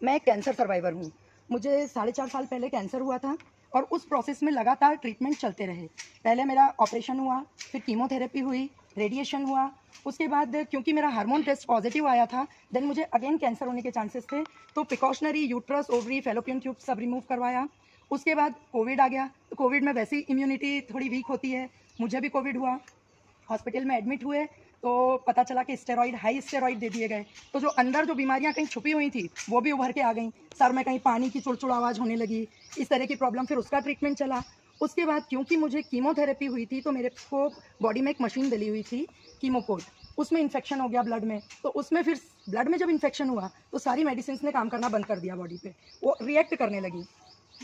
मैं cancer survivor हूँ। मुझे 4.5 साल पहले कैंसर हुआ था और उस प्रोसेस में लगातार ट्रीटमेंट चलते रहे। पहले मेरा ऑपरेशन हुआ, फिर कीमोथेरेपी हुई, रेडिएशन हुआ। उसके बाद क्योंकि मेरा हार्मोन टेस्ट पॉजिटिव आया था, देन मुझे अगेन कैंसर होने के चांसेस थे, तो precautionary uterus, ovary, fallopian tube सब रिमूव करवाया। उसके बाद कोविड आ गया, तो कोविड में वैसे ही इम्यूनिटी थोड़ी वीक होती है, मुझे भी कोविड हुआ। हॉस्पिटल में एडमिट हुए तो पता चला कि स्टेरॉइड, हाई स्टेरॉइड दे दिए गए, तो जो अंदर जो बीमारियां कहीं छुपी हुई थी वो भी उभर के आ गई। सर में कहीं पानी की चुड़चुड़ आवाज़ होने लगी, इस तरह की प्रॉब्लम। फिर उसका ट्रीटमेंट चला। उसके बाद क्योंकि मुझे कीमोथेरेपी हुई थी तो मेरे को बॉडी में एक मशीन डली हुई थी कीमोकोड, उसमें इन्फेक्शन हो गया ब्लड में। तो उसमें फिर ब्लड में जब इन्फेक्शन हुआ तो सारी मेडिसिन ने काम करना बंद कर दिया बॉडी पे, वो रिएक्ट करने लगी।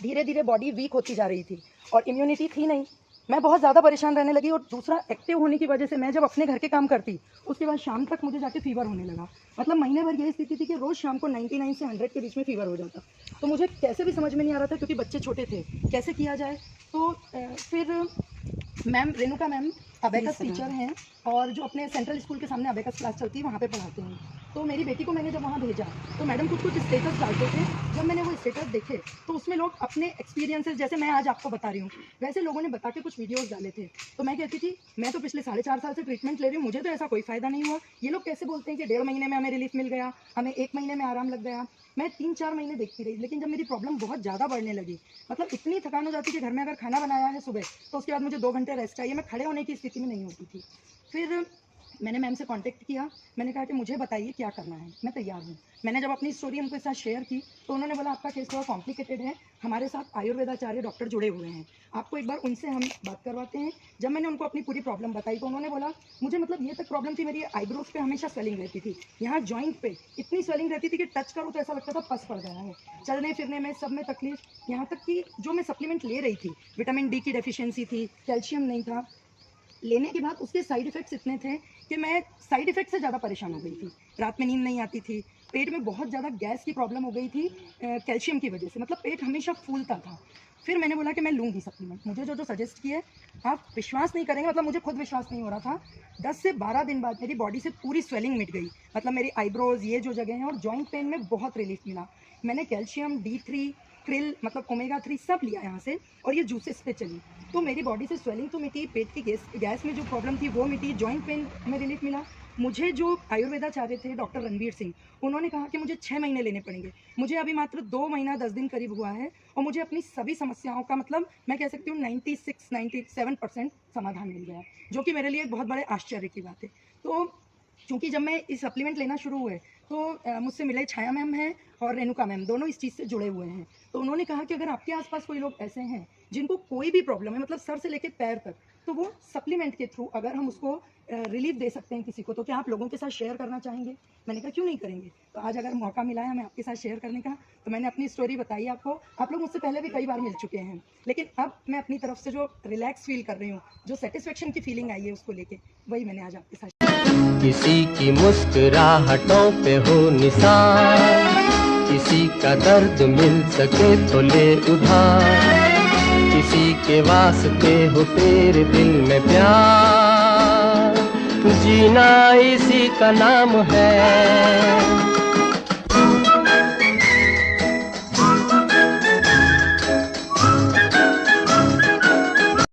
धीरे धीरे बॉडी वीक होती जा रही थी और इम्यूनिटी थी नहीं। मैं बहुत ज़्यादा परेशान रहने लगी और दूसरा एक्टिव होने की वजह से मैं जब अपने घर के काम करती उसके बाद शाम तक मुझे जाके फीवर होने लगा। मतलब महीने भर यही स्थिति थी कि रोज़ शाम को 99 से 100 के बीच में फीवर हो जाता। तो मुझे कैसे भी समझ में नहीं आ रहा था क्योंकि बच्चे छोटे थे, कैसे किया जाए। तो फिर ma'am Renuka ma'am abacus teacher हैं और जो अपने सेंट्रल स्कूल के सामने अबेकस क्लास चलती है वहाँ पे पढ़ाते हैं। तो मेरी बेटी को मैंने जब वहाँ भेजा तो मैडम कुछ स्टेटस डालते थे। जब मैंने वो स्टेटस देखे तो उसमें लोग अपने एक्सपीरियंसेस, जैसे मैं आज आपको बता रही हूँ, वैसे लोगों ने बता के कुछ वीडियोस डाले थे। तो मैं कहती थी मैं तो पिछले 4.5 साल से ट्रीटमेंट ले रही हूँ, मुझे तो ऐसा कोई फ़ायदा नहीं हुआ। ये लोग कैसे बोलते हैं कि 1.5 महीने में हमें रिलीफ मिल गया, हमें 1 महीने में आराम लग गया। मैं 3-4 महीने देखती रही, लेकिन जब मेरी प्रॉब्लम बहुत ज़्यादा बढ़ने लगी, मतलब इतनी थकान हो जाती कि घर में अगर खाना बनाया है सुबह तो उसके बाद मुझे 2 घंटे रेस्ट चाहिए, मैं खड़े होने की स्थिति में नहीं होती थी। फिर मैंने मैम से कांटेक्ट किया, मैंने कहा कि मुझे बताइए क्या करना है, मैं तैयार हूँ। मैंने जब अपनी स्टोरी उनके साथ शेयर की तो उन्होंने बोला आपका केस थोड़ा कॉम्प्लिकेटेड है, हमारे साथ आयुर्वेदाचार्य डॉक्टर जुड़े हुए हैं, आपको एक बार उनसे हम बात करवाते हैं। जब मैंने उनको अपनी पूरी प्रॉब्लम बताई तो उन्होंने बोला मुझे मतलब ये तक प्रॉब्लम थी, मेरी आईब्रोज पे हमेशा स्वेलिंग रहती थी, यहाँ जॉइंट पे इतनी स्वेलिंग रहती थी कि टच करो तो ऐसा लगता था पस पड़ गया है, चलने फिरने में सब में तकलीफ। यहाँ तक कि जो मैं सप्लीमेंट ले रही थी, विटामिन डी की डेफिशिएंसी थी, कैल्शियम नहीं था, लेने के बाद उसके साइड इफ़ेक्ट्स इतने थे कि मैं साइड इफ़ेक्ट से ज़्यादा परेशान हो गई थी। रात में नींद नहीं आती थी, पेट में बहुत ज़्यादा गैस की प्रॉब्लम हो गई थी कैल्शियम की वजह से, मतलब पेट हमेशा फूलता था। फिर मैंने बोला कि मैं लूँगी सप्लीमेंट, मुझे जो जो सजेस्ट किए आप विश्वास नहीं करेंगे, मतलब मुझे खुद विश्वास नहीं हो रहा था। 10 से 12 दिन बाद मेरी बॉडी से पूरी स्वेलिंग मिट गई, मतलब मेरी आईब्रोज, ये जो जगह हैं, और जॉइंट पेन में बहुत रिलीफ मिला। मैंने कैल्शियम, D3, क्रिल मतलब ओमेगा 3 सब लिया यहाँ से और ये जूसेस पे चली, तो मेरी बॉडी से स्वेलिंग तो मिटी, पेट की गैस में जो प्रॉब्लम थी वो मिटी, जॉइंट पेन में रिलीफ मिला। मुझे जो आयुर्वेदाचार्य थे डॉक्टर रणवीर सिंह, उन्होंने कहा कि मुझे 6 महीने लेने पड़ेंगे। मुझे अभी मात्र 2 महीना 10 दिन करीब हुआ है और मुझे अपनी सभी समस्याओं का मतलब मैं कह सकती हूँ 96-97% समाधान मिल गया, जो कि मेरे लिए एक बहुत बड़े आश्चर्य की बात है। तो क्योंकि जब मैं इस सप्लीमेंट लेना शुरू हुए तो मुझसे मिले छाया मैम हैं और रेणुका मैम, दोनों इस चीज़ से जुड़े हुए हैं। तो उन्होंने कहा कि अगर आपके आसपास कोई लोग ऐसे हैं जिनको कोई भी प्रॉब्लम है, मतलब सर से लेकर पैर तक, तो वो सप्लीमेंट के थ्रू अगर हम उसको रिलीफ दे सकते हैं किसी को, तो क्या आप लोगों के साथ शेयर करना चाहेंगे? मैंने कहा क्यों नहीं करेंगे। तो आज अगर मौका मिला है हमें आपके साथ शेयर करने का, तो मैंने अपनी स्टोरी बताई आपको। आप लोग मुझसे पहले भी कई बार मिल चुके हैं, लेकिन अब मैं अपनी तरफ से जो रिलैक्स फील कर रही हूँ, जो सेटिस्फेक्शन की फीलिंग आई है उसको लेके, वही मैंने आज आपके साथ। किसी की मुस्कुराहटों पे हो निशान, किसी का दर्द मिल सके तो ले उधार, किसी के वास्ते हो तेरे दिल में प्यार, जीना इसी का नाम है।